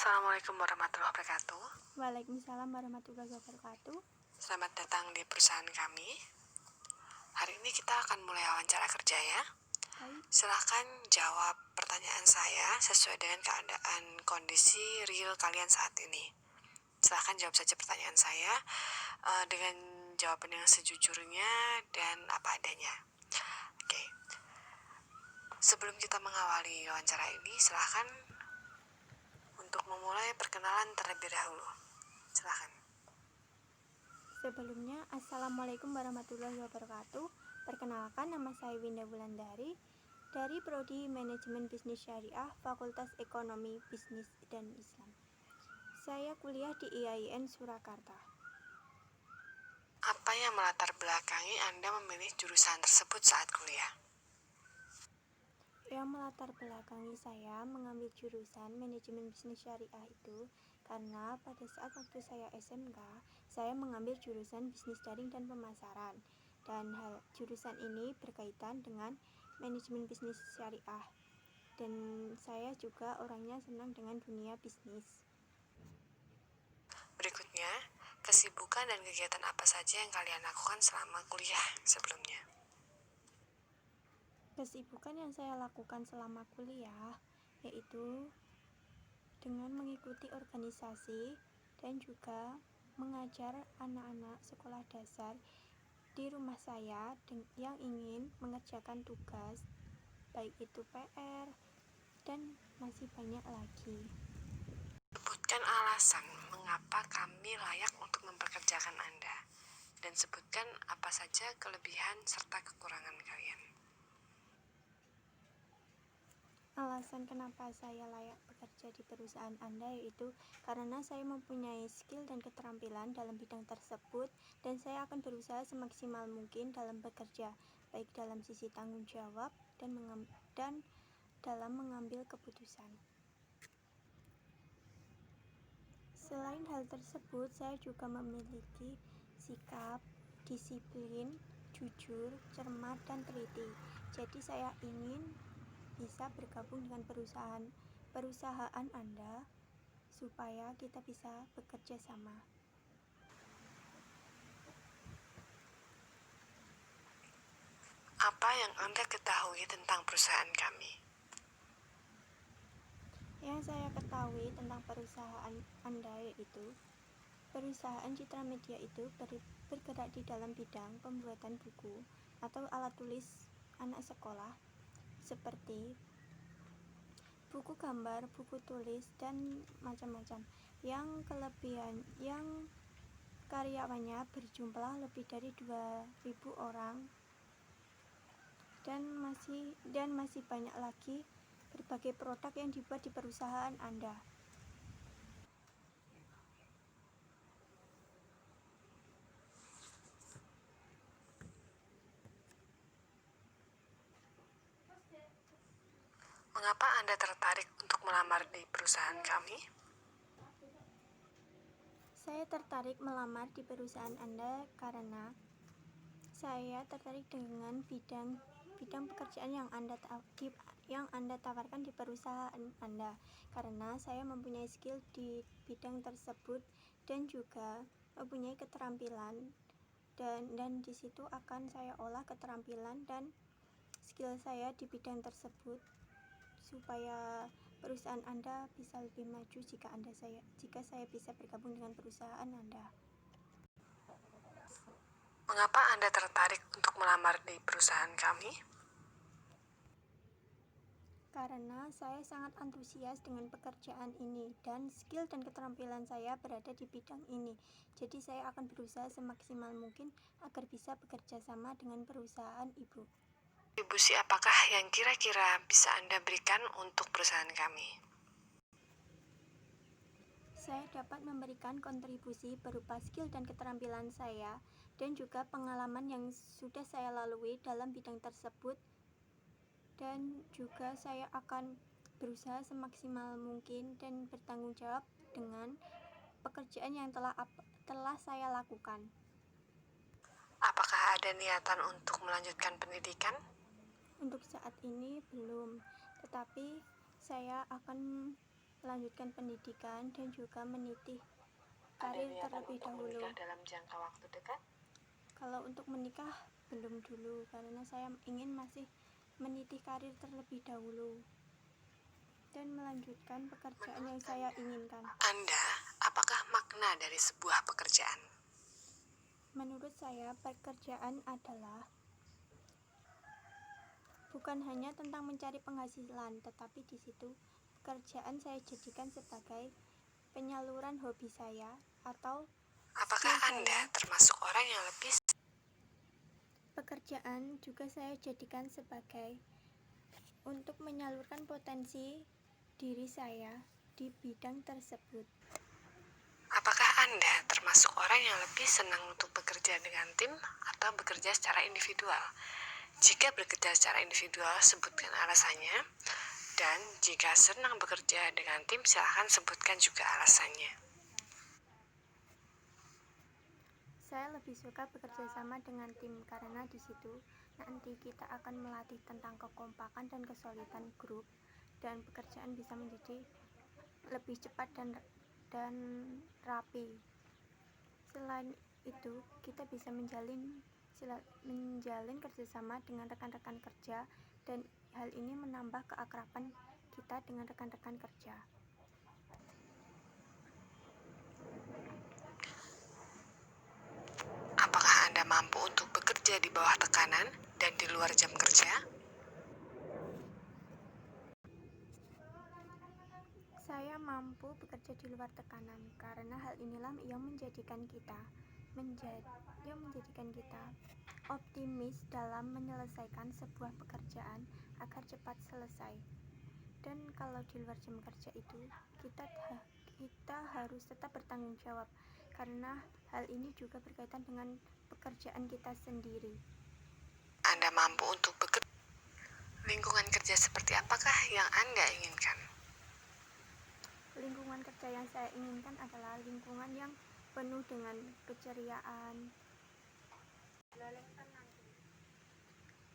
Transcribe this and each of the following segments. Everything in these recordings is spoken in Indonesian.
Assalamualaikum warahmatullahi wabarakatuh. Waalaikumsalam warahmatullahi wabarakatuh. Selamat datang di perusahaan kami. Hari ini kita akan mulai wawancara kerja ya. Baik, Silahkan jawab pertanyaan saya sesuai dengan keadaan kondisi real kalian saat ini. Silahkan jawab saja pertanyaan saya dengan jawaban yang sejujurnya dan apa adanya. Oke. Sebelum kita mengawali wawancara ini, silahkan untuk memulai perkenalan terlebih dahulu. Silahkan. sebelumnya Assalamualaikum warahmatullahi wabarakatuh. Perkenalkan, nama saya Winda Wulandari dari Prodi Manajemen Bisnis Syariah, Fakultas Ekonomi, Bisnis dan Islam. Saya kuliah di IAIN Surakarta. Apa yang melatar belakangi Anda memilih jurusan tersebut saat kuliah? Yang melatar belakangi saya mengambil jurusan Manajemen Bisnis Syariah itu karena pada saat waktu saya SMK, saya mengambil jurusan Bisnis Daring dan Pemasaran. Dan jurusan ini berkaitan dengan Manajemen Bisnis Syariah. Dan saya juga orangnya senang dengan dunia bisnis. Berikutnya, kesibukan dan kegiatan apa saja yang kalian lakukan selama kuliah sebelumnya? Kesibukan yang saya lakukan selama kuliah yaitu dengan mengikuti organisasi dan juga mengajar anak-anak sekolah dasar di rumah saya yang ingin mengerjakan tugas, baik itu PR dan masih banyak lagi. Sebutkan alasan mengapa kami layak untuk mempekerjakan Anda, dan sebutkan apa saja kelebihan serta kekurangan kalian. Alasan kenapa saya layak bekerja di perusahaan Anda yaitu karena saya mempunyai skill dan keterampilan dalam bidang tersebut, dan saya akan berusaha semaksimal mungkin dalam bekerja, baik dalam sisi tanggung jawab dan dalam mengambil keputusan. Selain hal tersebut, saya juga memiliki sikap, disiplin, jujur, cermat, dan teliti. Jadi saya ingin bisa bergabung dengan perusahaan Anda supaya kita bisa bekerja sama. Apa yang Anda ketahui tentang perusahaan kami? Yang saya ketahui tentang perusahaan Anda yaitu perusahaan Citra Media itu bergerak di dalam bidang pembuatan buku atau alat tulis anak sekolah seperti buku gambar, buku tulis, dan macam-macam. Yang karyawannya berjumlah lebih dari 2.000 orang, dan masih banyak lagi berbagai produk yang dibuat di perusahaan Anda. Mengapa Anda tertarik untuk melamar di perusahaan kami? Saya tertarik melamar di perusahaan Anda karena saya tertarik dengan bidang pekerjaan yang Anda tawarkan di perusahaan Anda, karena saya mempunyai skill di bidang tersebut dan juga mempunyai keterampilan, dan di situ akan saya olah keterampilan dan skill saya di bidang tersebut supaya perusahaan Anda bisa lebih maju jika saya bisa bergabung dengan perusahaan Anda. Mengapa Anda tertarik untuk melamar di perusahaan kami? Karena saya sangat antusias dengan pekerjaan ini dan skill dan keterampilan saya berada di bidang ini. Jadi saya akan berusaha semaksimal mungkin agar bisa bekerja sama dengan perusahaan ibu. Kontribusi apakah yang kira-kira bisa Anda berikan untuk perusahaan kami? Saya dapat memberikan kontribusi berupa skill dan keterampilan saya dan juga pengalaman yang sudah saya lalui dalam bidang tersebut, dan juga saya akan berusaha semaksimal mungkin dan bertanggung jawab dengan pekerjaan yang telah saya lakukan. Apakah ada niatan untuk melanjutkan pendidikan? Untuk saat ini belum, tetapi saya akan melanjutkan pendidikan, dan juga meniti Ada karir niatan terlebih untuk dahulu. menikah dalam jangka waktu dekat? Kalau untuk menikah belum dulu, karena saya ingin masih meniti karir terlebih dahulu dan melanjutkan pekerjaan yang saya inginkan. Anda, apakah makna dari sebuah pekerjaan? Menurut saya, pekerjaan adalah bukan hanya tentang mencari penghasilan, tetapi di situ pekerjaan saya jadikan sebagai penyaluran hobi saya atau Apakah skill Anda saya. termasuk orang yang lebih Pekerjaan juga saya jadikan sebagai untuk menyalurkan potensi diri saya di bidang tersebut. Apakah Anda termasuk orang yang lebih senang untuk bekerja dengan tim atau bekerja secara individual? Jika bekerja secara individual, sebutkan alasannya. Dan jika senang bekerja dengan tim, silakan sebutkan juga alasannya. Saya lebih suka bekerja sama dengan tim karena di situ nanti kita akan melatih tentang kekompakan dan kesulitan grup, dan pekerjaan bisa menjadi lebih cepat dan rapi. Selain itu, kita bisa menjalin kerjasama dengan rekan-rekan kerja, dan hal ini menambah keakraban kita dengan rekan-rekan kerja. Apakah Anda mampu untuk bekerja di bawah tekanan dan di luar jam kerja? Saya mampu bekerja di luar tekanan karena hal inilah yang menjadikan kita optimis dalam menyelesaikan sebuah pekerjaan agar cepat selesai. Dan kalau di luar jam kerja itu kita harus tetap bertanggung jawab karena hal ini juga berkaitan dengan pekerjaan kita sendiri. Anda mampu untuk bekerja. Lingkungan kerja seperti apakah yang Anda inginkan? Lingkungan kerja yang saya inginkan adalah lingkungan yang penuh dengan keceriaan,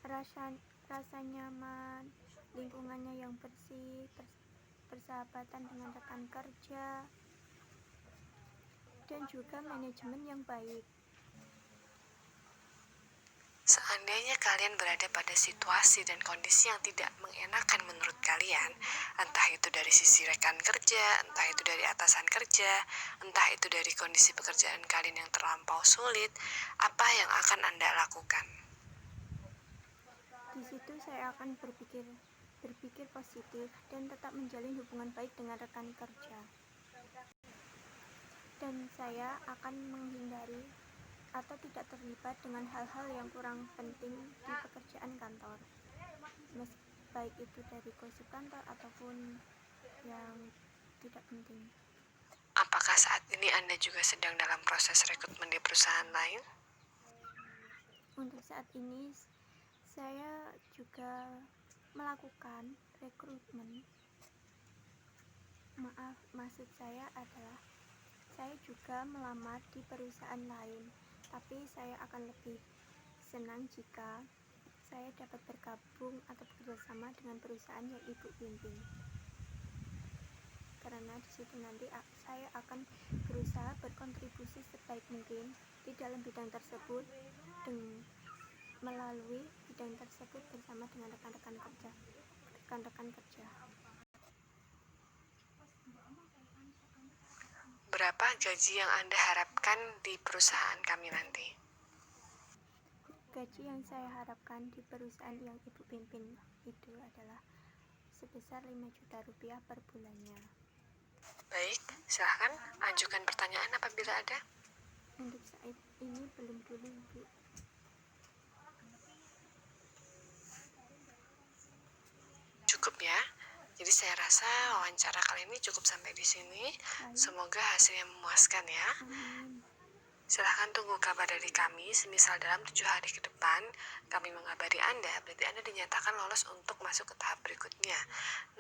rasa nyaman, lingkungannya yang bersih, persahabatan dengan rekan kerja, dan juga manajemen yang baik. Seandainya kalian berada pada situasi dan kondisi yang tidak mengenakan menurut kalian, entah itu dari sisi rekan kerja, entah itu dari atasan kerja, entah itu dari kondisi pekerjaan kalian yang terlampau sulit, apa yang akan Anda lakukan? Di situ saya akan berpikir positif dan tetap menjalin hubungan baik dengan rekan kerja. Dan saya akan menghindari atau tidak terlibat dengan hal-hal yang kurang penting di pekerjaan kantor, baik itu dari gosip kantor ataupun yang tidak penting. Apakah saat ini Anda juga sedang dalam proses rekrutmen di perusahaan lain? Untuk saat ini saya juga melakukan rekrutmen. Maksud saya adalah saya juga melamar di perusahaan lain, tapi saya akan lebih senang jika saya dapat bergabung atau bekerjasama dengan perusahaan yang Ibu pimpin, karena di situ nanti saya akan berusaha berkontribusi sebaik mungkin di dalam bidang tersebut melalui bidang tersebut bersama dengan rekan-rekan kerja. Berapa gaji yang Anda harapkan di perusahaan kami nanti? Gaji yang saya harapkan di perusahaan yang Ibu pimpin itu adalah sebesar 5 juta rupiah per bulannya. Baik, silahkan ajukan pertanyaan apabila ada. Untuk saat ini belum dulu, Ibu. Cukup ya. Jadi saya rasa wawancara kali ini cukup sampai di sini. Semoga hasilnya memuaskan ya. Amin. Silahkan tunggu kabar dari kami. Semisal dalam 7 hari ke depan kami mengabari Anda, berarti Anda dinyatakan lolos untuk masuk ke tahap berikutnya.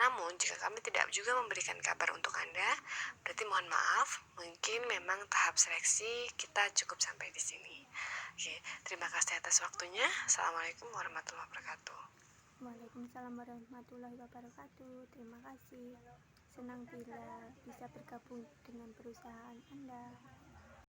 Namun jika kami tidak juga memberikan kabar untuk Anda, berarti mohon maaf, mungkin memang tahap seleksi kita cukup sampai di sini. Oke, terima kasih atas waktunya. Assalamualaikum warahmatullahi wabarakatuh. Waalaikumsalam warahmatullahi wabarakatuh. Terima kasih. senang bila bisa bergabung dengan perusahaan Anda.